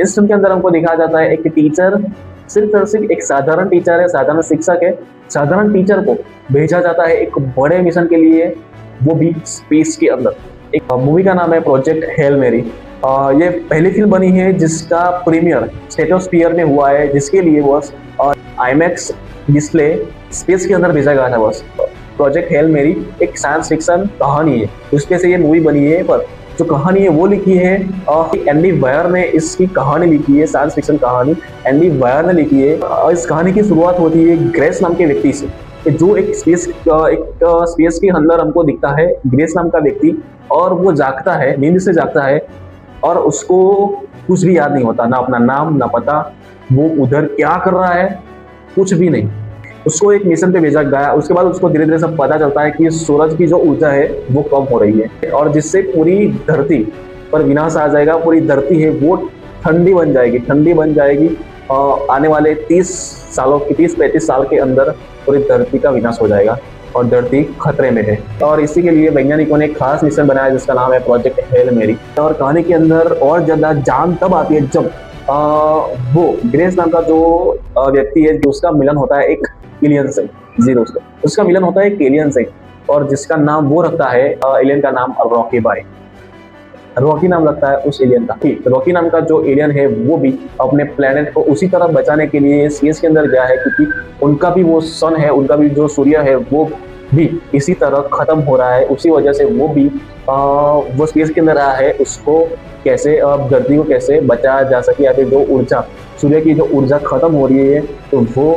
इस फिल्म के अंदर हमको दिखाया जाता है एक टीचर सिर्फ और सिर्फ एक साधारण टीचर है, साधारण शिक्षक है। साधारण टीचर को भेजा जाता है एक बड़े मिशन के लिए, वो भी स्पेस के अंदर। एक मूवी का नाम है प्रोजेक्ट हेल मेरी। ये पहली फिल्म बनी है जिसका प्रीमियर स्ट्रेटोस्फीयर में हुआ है, जिसके लिए बस IMAX डिस्प्ले स्पेस के अंदर भेजा गया था बस। प्रोजेक्ट हेल मेरी एक साइंस फिक्शन कहानी है, उसके से ये मूवी बनी है। पर जो कहानी है वो लिखी है एंडी वायर ने। इसकी कहानी लिखी है, साइंस फिक्शन कहानी एंडी वायर ने लिखी है। इस कहानी की शुरुआत होती है ग्रेस नाम के व्यक्ति से, जो एक स्पेस के अंदर हमको दिखता है ग्रेस नाम का व्यक्ति। और वो जागता है, नींद से जागता है, और उसको कुछ भी याद नहीं होता, ना अपना नाम ना पता, वो उधर क्या कर रहा है कुछ भी नहीं। उसको एक मिशन पे भेजा गया। उसके बाद उसको धीरे धीरे सब पता चलता है कि सूरज की जो ऊर्जा है वो कम हो रही है, और जिससे पूरी धरती पर विनाश आ जाएगा। पूरी धरती है वो ठंडी बन जाएगी। आने वाले 30-35 साल के अंदर पूरी धरती का विनाश हो जाएगा और धरती खतरे में है। और इसी के लिए वैज्ञानिकों ने एक खास मिशन बनाया जिसका नाम है प्रोजेक्ट हेल मेरी। और कहानी के अंदर और ज्यादा जान तब आती है जब वो ग्रेस नाम का जो व्यक्ति है, जो उसका मिलन होता है एक एलियन से, जीरो उसका मिलन होता है एक एलियन से, और जिसका नाम वो रखता है एलियन का नाम रॉकी बाय। रॉकी नाम लगता है उस एलियन का। रॉकी नाम का जो एलियन है वो भी अपने प्लेनेट को उसी तरह बचाने के लिए स्पेस के अंदर गया है, क्योंकि उनका भी वो सन है, उनका भी जो सूर्य है वो भी इसी तरह खत्म हो रहा है। उसी वजह से वो भी वो स्पेस के अंदर आया है। उसको कैसे धरती को कैसे बचाया जा सके, या फिर जो ऊर्जा सूर्य की जो ऊर्जा खत्म हो रही है तो वो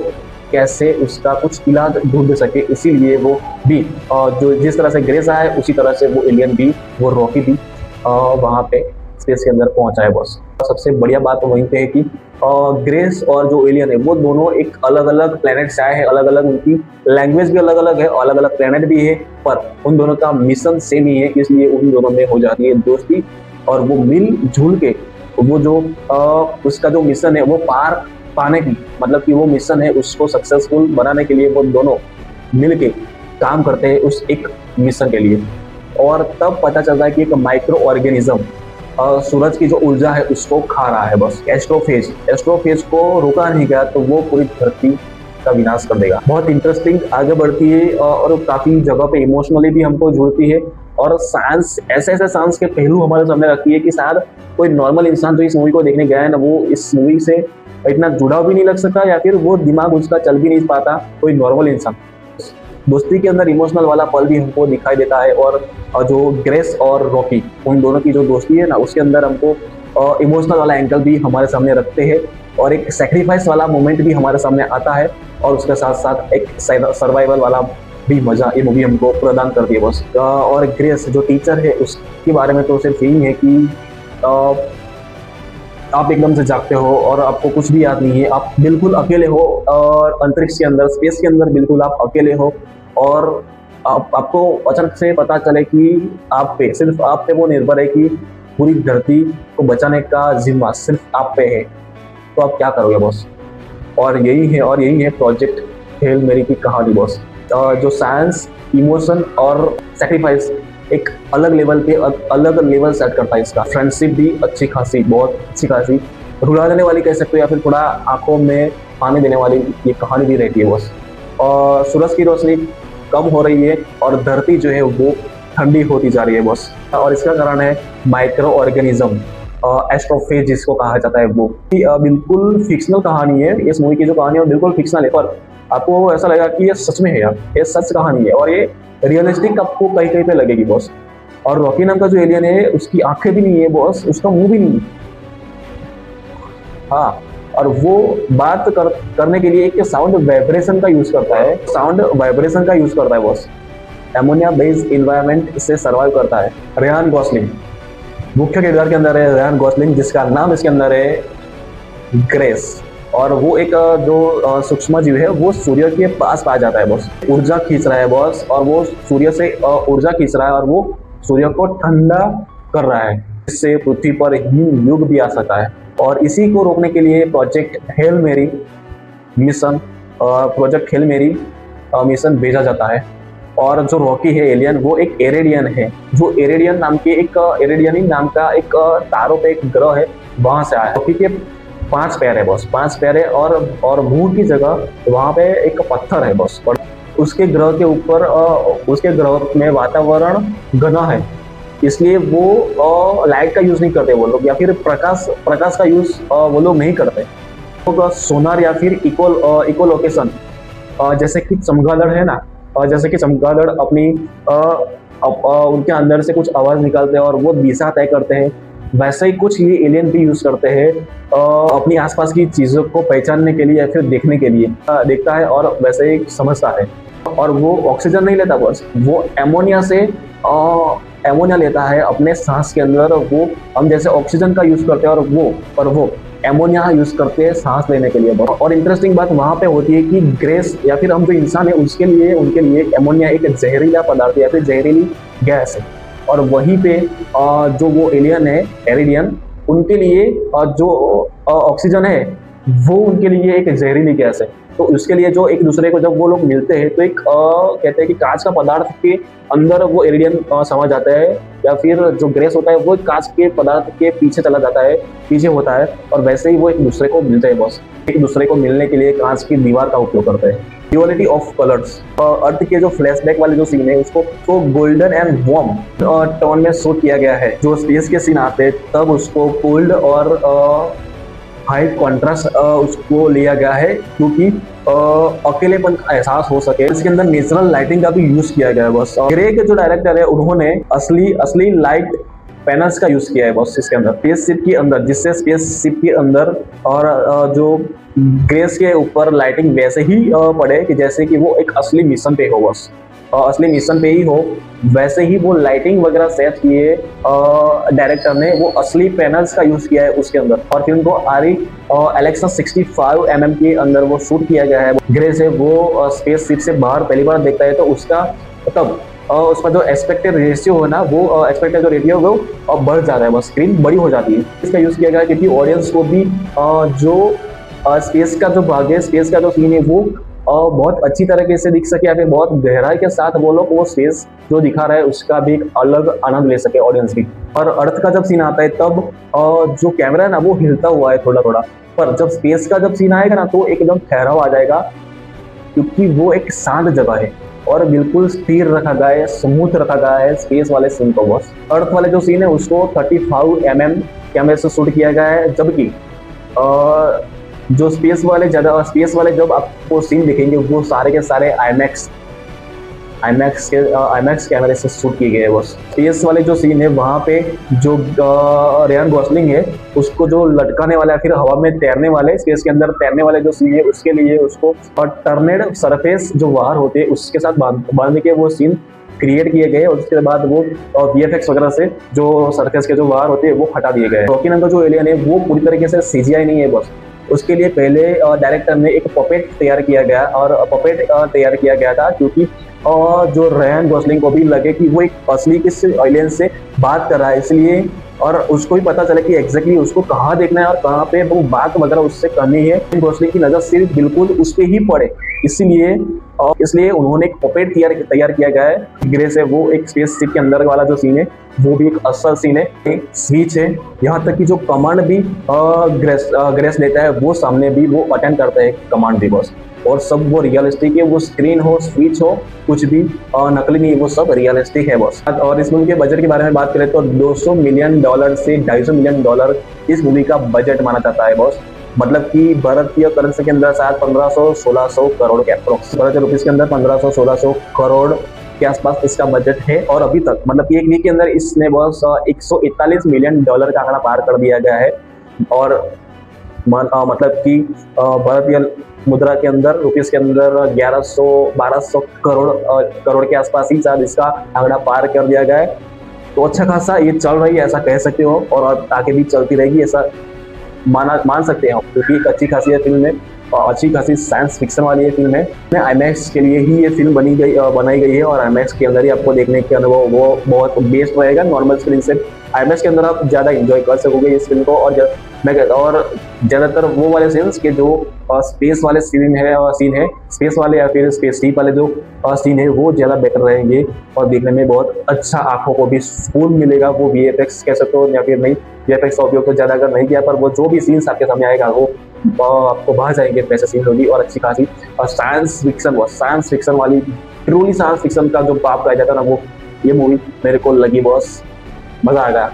कैसे उसका कुछ इलाज ढूंढ सके। इसीलिए वो भी जो जिस तरह से ग्रेस आया है उसी तरह से वो एलियन भी, वो रॉकी भी वहाँ पे स्पेस के अंदर पहुंचा है बॉस। सबसे बढ़िया बात तो वहीं पे है कि ग्रेस और जो एलियन है वो दोनों एक अलग अलग प्लेनेट से आए हैं, अलग अलग उनकी लैंग्वेज भी अलग अलग है, अलग अलग प्लेनेट भी है, पर उन दोनों का मिशन सेम ही है। इसलिए उन दोनों में हो जाती है दोस्ती, और वो मिलजुल के वो जो उसका जो मिशन है वो पार पाने की, मतलब कि वो मिशन है उसको सक्सेसफुल बनाने के लिए वो दोनों मिलके काम करते हैं उस एक मिशन के लिए। और तब पता चलता है कि एक माइक्रो ऑर्गेनिज्म सूरज की जो ऊर्जा है उसको खा रहा है बस। एस्ट्रोफेज को रोका नहीं गया तो वो पूरी धरती का विनाश कर देगा। बहुत इंटरेस्टिंग आगे बढ़ती है और काफी जगह पे इमोशनली भी हमको जुड़ती है। और साइंस ऐसे साइंस के पहलू हमारे सामने रखती है कि शायद कोई नॉर्मल इंसान जो इस मूवी को देखने गया है ना, वो इस मूवी से इतना जुड़ा भी नहीं लग सकता, या फिर वो दिमाग उसका चल भी नहीं पाता कोई नॉर्मल इंसान। दोस्ती के अंदर इमोशनल वाला पल भी हमको दिखाई देता है। और जो ग्रेस और रॉकी उन दोनों की जो दोस्ती है ना, उसके अंदर हमको इमोशनल वाला एंगल भी हमारे सामने रखते हैं, और एक सेक्रीफाइस वाला मोमेंट भी हमारे सामने आता है, और उसके साथ साथ एक सर्वाइवल वाला भी मजा ये मूवी हमको प्रदान करती है बस। और ग्रेस जो टीचर है उसके बारे में तो सिर्फ यही है कि आप एकदम से जागते हो और आपको कुछ भी याद नहीं है, आप बिल्कुल अकेले हो, और अंतरिक्ष के अंदर स्पेस के अंदर बिल्कुल आप अकेले हो, और आपको अचानक से पता चले कि सिर्फ आप पे वो निर्भर है कि पूरी धरती को बचाने का जिम्मा सिर्फ आप पे है, तो आप क्या करोगे बॉस। और यही है प्रोजेक्ट हेल मेरी की कहानी बॉस। जो साइंस, इमोशन और सैक्रिफाइस एक अलग लेवल सेट करता है इसका। फ्रेंडशिप भी बहुत अच्छी खासी रुला देने वाली कह सकते हो, या फिर थोड़ा आंखों में पानी देने वाली ये कहानी भी रहती है बॉस। और सूरज की रोशनी कम हो रही है और धरती जो है वो ठंडी होती जा रही है बॉस, और इसका कारण है माइक्रो ऑर्गेनिज्म, एस्ट्रोफेज जिसको कहा जाता है वो। बिल्कुल फिक्शनल कहानी है इस मूवी की, जो कहानी है बिल्कुल फिक्शनल है, पर आपको ऐसा लगेगा कि ये सच में है यार, ये सच कहानी है, और ये रियलिस्टिक आपको कहीं पे लगेगी बॉस। और रॉकी नाम का जो एलियन है उसकी आंखें भी नहीं है बॉस, उसका मुंह भी नहीं है। हाँ, और वो बात करने के लिए एक साउंड वाइब्रेशन का यूज करता है बॉस। एमोनिया बेस्ड इन्वायरमेंट से सर्वाइव करता है। रेयान गॉसलिंग मुख्य किरदार के अंदर है, रेयान गॉसलिंग, जिसका नाम इसके अंदर है ग्रेस। और वो एक जो सूक्ष्म जीव है वो सूर्य के पास पाया जाता है बॉस, ऊर्जा खींच रहा है बॉस, और वो सूर्य से ऊर्जा खींच रहा है और वो सूर्य को ठंडा कर रहा है, जिससे पृथ्वी पर हिम युग भी आ सकता है। और इसी को रोकने के लिए प्रोजेक्ट हेल मेरी मिशन भेजा जाता है। और जो रॉकी है एलियन, वो एक एरेडियन है, जो एरेडियन नाम का एक तारों पे एक ग्रह है, वहां से आया। पृथ्वी के 5 पैर है बॉस, 5 पैर है, और मुंह की जगह वहां पे एक पत्थर है बॉस। और उसके ग्रह के ऊपर उसके ग्रह में वातावरण घना है, इसलिए वो लाइट का यूज नहीं करते वो लोग, या फिर प्रकाश का यूज वो लोग नहीं करते। तो सोनार या फिर इको लोकेशन, जैसे कि चमगादड़ है ना, जैसे कि चमगादड़ अपनी उनके अंदर से कुछ आवाज निकालते हैं और वो दिशा तय करते हैं, वैसे ही कुछ ये एलियन भी यूज करते हैं अपनी आसपास की चीजों को पहचानने के लिए या फिर देखने के लिए। देखता है और वैसे ही समझता है। और वो ऑक्सीजन नहीं लेता बस, वो एमोनिया लेता है अपने सांस के अंदर। वो हम जैसे ऑक्सीजन का यूज करते हैं और वो एमोनिया यूज करते हैं सांस लेने के लिए। और इंटरेस्टिंग बात वहां पे होती है कि ग्रेस या फिर हम जो इंसान है उनके लिए एमोनिया एक जहरीला पदार्थ या फिर जहरीली गैस है। और वहीं पे जो वो एलियन है एरिडियन, उनके लिए जो ऑक्सीजन है वो उनके लिए एक जहरीली गैस है। तो उसके लिए जो एक दूसरे को जब वो लोग मिलते हैं तो एक कहते हैं कि कांच का पदार्थ के अंदर वो एरिडियन समा जाता है, या फिर जो ग्रेस होता है वो कांच के पदार्थ के पीछे चला जाता है, पीछे होता है, और वैसे ही वो एक दूसरे को मिलते हैं बॉस। एक दूसरे को मिलने के लिए कांच की दीवार का उपयोग करते हैं। ड्यूअलिटी ऑफ कलर्स, अर्थ के जो फ्लैशबैक वाले जो सीन है उसको तो गोल्डन एंड वार्म टोन में शूट किया गया है। जो स्पेस के सीन आते हैं तब उसको कोल्ड और हाई कॉन्ट्रास्ट उसको लिया गया है, क्योंकि अकेलेपन का एहसास हो सके। इसके अंदर नेचुरल लाइटिंग का भी यूज किया गया है बस। ग्रे के जो डायरेक्टर है उन्होंने असली लाइट पैनल्स का यूज किया है बस इसके अंदर, स्पेसशिप के अंदर, जिससे स्पेसशिप के अंदर और जो ग्रेस के ऊपर लाइटिंग वैसे ही पड़े कि जैसे कि वो एक असली मिशन पे हो बस, असली मिशन पे ही हो। वैसे ही वो लाइटिंग वगैरह सेट किए डायरेक्टर ने, वो असली पैनल्स का यूज किया है उसके अंदर। और फिल्म को एलेक्सा 65 mm के अंदर वो शूट किया गया है। ग्रेस है वो स्पेसशिप से बाहर पहली बार देखता है तो उसका तब उसका जो एक्सपेक्टेड रेशियो है ना, वो एक्सपेक्टेड जो रेशियो वो बढ़ जाता है, बस स्क्रीन बड़ी हो जाती है। इसका यूज किया गया है क्योंकि ऑडियंस को भी जो स्पेस का जो भाग है, स्पेस का जो सीन है वो बहुत अच्छी तरीके से दिख सके, या फिर बहुत गहराई के साथ वो लोग वो स्पेस जो दिखा रहा है उसका भी एक अलग आनंद ले सके ऑडियंस भी। और अर्थ का जब सीन आता है तब जो कैमरा है ना वो हिलता हुआ है थोड़ा थोड़ा, पर जब स्पेस का जब सीन आएगा ना तो एकदम ठहराव आ जाएगा, क्योंकि वो एक शांत जगह है और बिल्कुल स्थिर रखा गया है, स्मूथ रखा गया है स्पेस वाले सीन को बस। अर्थ वाले जो सीन है उसको 35 mm कैमरे से शूट किया गया है, जबकि जो स्पेस वाले जब आपको सीन दिखेंगे वो सारे के सारे आईमैक्स कैमरे से शूट किए गए हैं बस। स्पेस वाले जो सीन है वहाँ पे जो रियान गॉसलिंग है उसको जो लटकाने वाला, फिर हवा में तैरने वाले, स्पेस के अंदर तैरने वाले जो सीन है उसके लिए उसको टर्नेड सरफेस जो वार होते हैं उसके साथ बांधने के वो सीन क्रिएट किए गए। और उसके बाद वो VFX वगैरह से जो सरफेस के जो वार होते हैं वो हटा दिए गए। रॉकी नाम का जो एलियन है वो पूरी तरीके से CGI नहीं है बस, उसके लिए पहले डायरेक्टर ने एक पपेट तैयार किया गया था, क्योंकि जो रयान गॉसलिंग को भी लगे कि वो एक असली किस एलियन से बात कर रहा है, इसलिए और उसको भी पता चले कि एग्जैक्टली उसको कहाँ देखना है और कहाँ पे वो बात वगैरह उससे करनी है। गॉसलिंग की नजर सिर्फ बिल्कुल उस पे ही पड़े, इसलिए उन्होंने एक पपेट तैयार किया गया है। ग्रेस है वो एक स्पेसशिप के अंदर वाला जो सीन है वो भी एक असल सीन है, एक स्विच है, यहाँ तक कि जो कमांड भी ग्रेस देता है वो सामने भी वो अटेंड करता है कमांड भी बस। और सब वो रियलिस्टिक है, वो स्क्रीन हो, स्विच हो, कुछ भी नकली नहीं, वो सब रियलिस्टिक है बॉस। और इस मूवी के बजट के बारे में बात करें तो $200 मिलियन से $250 मिलियन इस मूवी का बजट माना जाता है बॉस। मतलब कि भारतीय करेंसी के अंदर शायद 1500-1600 करोड़ के अप्रोक्स, भारतीय रुपीज के अंदर 1500-1600 करोड़ के आसपास इसका बजट है। और अभी तक मतलब कि एक वीक के अंदर इसने बस $141 मिलियन का आंकड़ा पार कर दिया गया है। और मतलब कि भारतीय मुद्रा के अंदर, रुपीस के अंदर 1100-1200 करोड़ के आसपास ही शायद इसका आंकड़ा पार कर दिया गया है। तो अच्छा खासा ये चल रही है, ऐसा कह सकते हो, और आगे भी चलती रहेगी ऐसा मान सकते हैं, क्योंकि एक अच्छी खासी फिल्म है, अच्छी खासी साइंस फिक्शन वाली ये फिल्म है। IMAX के लिए ही ये फिल्म बनाई गई है, और IMAX के अंदर ही आपको देखने के अनुभव वो बहुत बेस्ट रहेगा नॉर्मल स्क्रीन से। IMAX के अंदर आप ज़्यादा इंजॉय कर सकोगे इस फिल्म को, और मैं कहता हूँ। और ज़्यादातर वो वाले सीन्स के जो स्पेस वाले सीन है स्पेस वाले या फिर स्पेस शीप वाले जो सीन है वो ज़्यादा बेटर रहेंगे और देखने में बहुत अच्छा, आंखों को भी सुकून मिलेगा। वो VFX कह सकते हो या फिर नहीं, VFX का उपयोग तो ज़्यादा अगर नहीं किया, पर वो जो भी सीन्स आपके सामने आएगा वो आपको बाहर जाएंगे, वैसे सीन होगी और अच्छी खासी। और साइंस फिक्शन वाली, ट्रूली साइंस फिक्शन का जो बाप कहा जाता है ना, वो ये मूवी मेरे को लगी बॉस, मजा आ गया।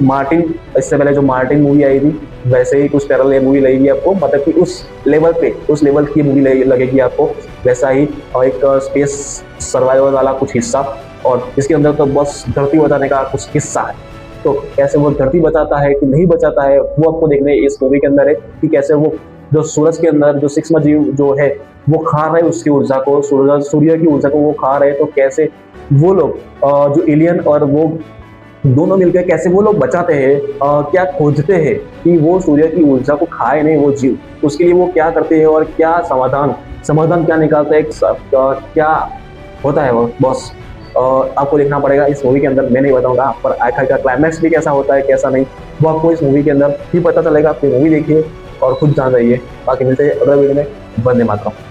मार्टिन, इससे पहले जो मार्टिन मूवी आई थी वैसे ही कुछ पैरेलल ये मूवी लगेगी आपको, मतलब कि उस लेवल की मूवी लगेगी आपको, वैसा ही। और एक स्पेस सर्वाइवल वाला कुछ हिस्सा, और इसके अंदर तो बस धरती बचाने का कुछ हिस्सा है। तो कैसे वो धरती बचाता है कि नहीं बचाता है वो आपको देखने इस मूवी के अंदर है, कि कैसे वो जो सूरज के अंदर जो सूक्ष्म जीव जो है वो खा रहे उसकी ऊर्जा को, सूर्य की ऊर्जा को वो खा रहे, तो कैसे वो लोग जो एलियन और वो दोनों मिलकर कैसे वो लोग बचाते हैं, क्या खोजते हैं कि वो सूर्य की ऊर्जा को खाए नहीं वो जीव, उसके लिए वो क्या करते हैं और क्या समाधान क्या निकालते हैं, क्या होता है वो बॉस आपको देखना पड़ेगा इस मूवी के अंदर। मैं नहीं बताऊंगा, पर आखिर का क्लाइमैक्स भी कैसा होता है कैसा नहीं वो आपको इस मूवी के अंदर ही पता चलेगा। आप मूवी देखिए और खुद जान जाइए। बाकी मिलते हैं अगले वीडियो में। वंदे मातरम।